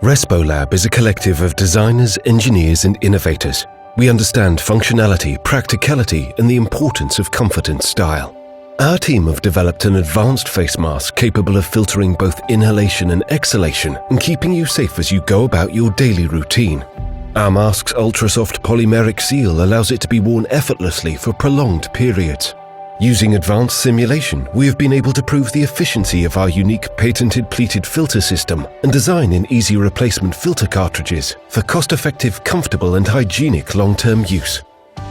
RespoLab is a collective of designers, engineers, and innovators. We understand functionality, practicality, and the importance of comfort and style. Our team have developed an advanced face mask capable of filtering both inhalation and exhalation and keeping you safe as you go about your daily routine. Our mask's ultra-soft polymeric seal allows it to be worn effortlessly for prolonged periods. Using advanced simulation, we have been able to prove the efficiency of our unique patented pleated filter system and design in easy replacement filter cartridges for cost-effective, comfortable, and hygienic long-term use,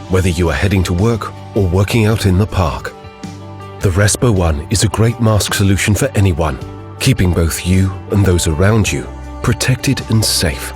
whether you are heading to work or working out in the park. The Respo One is a great mask solution for anyone, keeping both you and those around you protected and safe.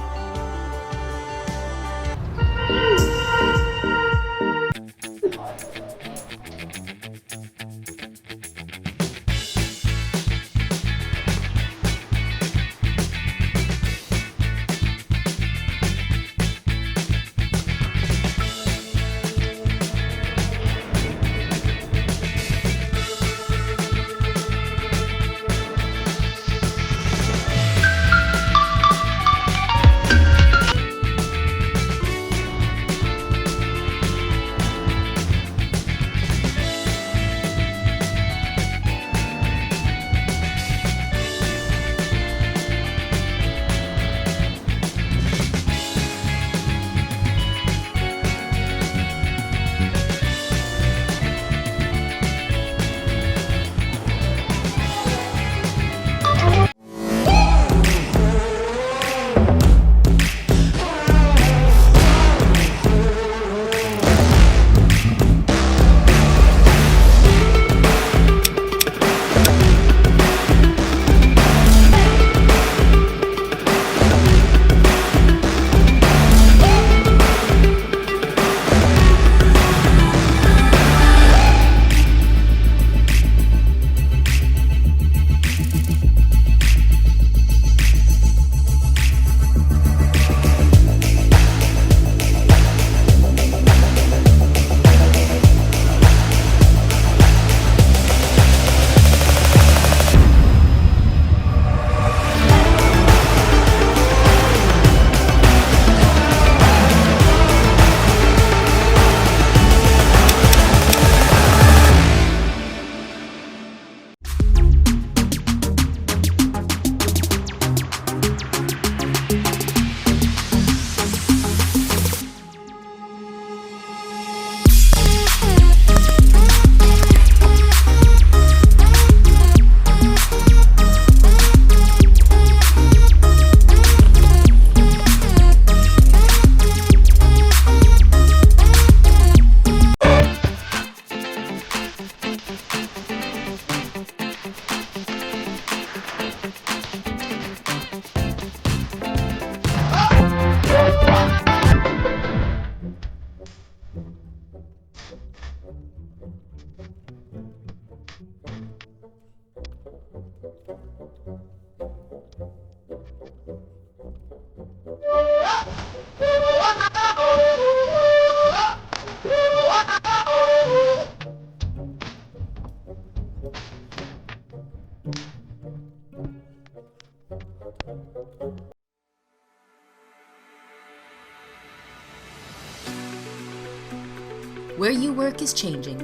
Where you work is changing.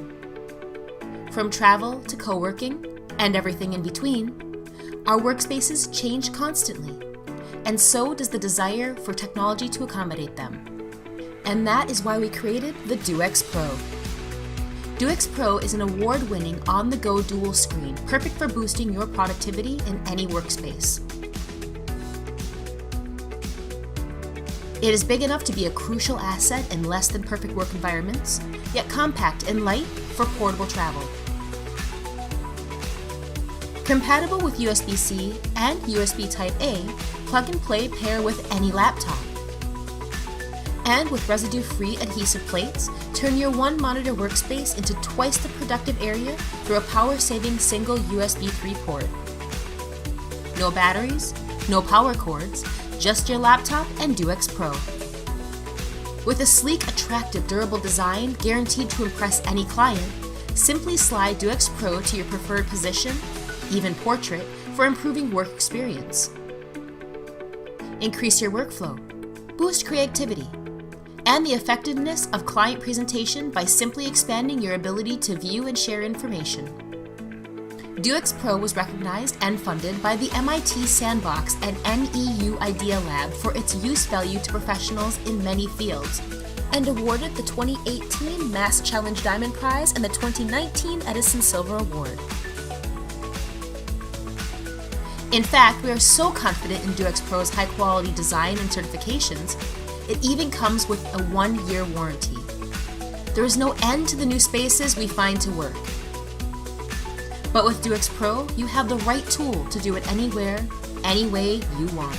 From travel to co-working and everything in between, our workspaces change constantly, and so does the desire for technology to accommodate them. And that is why we created the Duex Pro. Duex Pro is an award-winning on-the-go dual screen, perfect for boosting your productivity in any workspace. It is big enough to be a crucial asset in less than perfect work environments, yet compact and light for portable travel. Compatible with USB-C and USB Type-A, plug-and-play pair with any laptop. And with residue-free adhesive plates, turn your one-monitor workspace into twice the productive area through a power-saving single USB 3 port. No batteries, no power cords, just your laptop and Duex Pro. With a sleek, attractive, durable design guaranteed to impress any client, simply slide Duex Pro to your preferred position, even portrait, for improving work experience. increase your workflow, boost creativity, and the effectiveness of client presentation by simply expanding your ability to view and share information. Dux Pro was recognized and funded by the MIT Sandbox and NEU Idea Lab for its use value to professionals in many fields, and awarded the 2018 Mass Challenge Diamond Prize and the 2019 Edison Silver Award. In fact, we are so confident in Dux Pro's high-quality design and certifications, it even comes with a 1-year warranty. There is no end to the new spaces we find to work. But with Dux Pro, you have the right tool to do it anywhere, any way you want.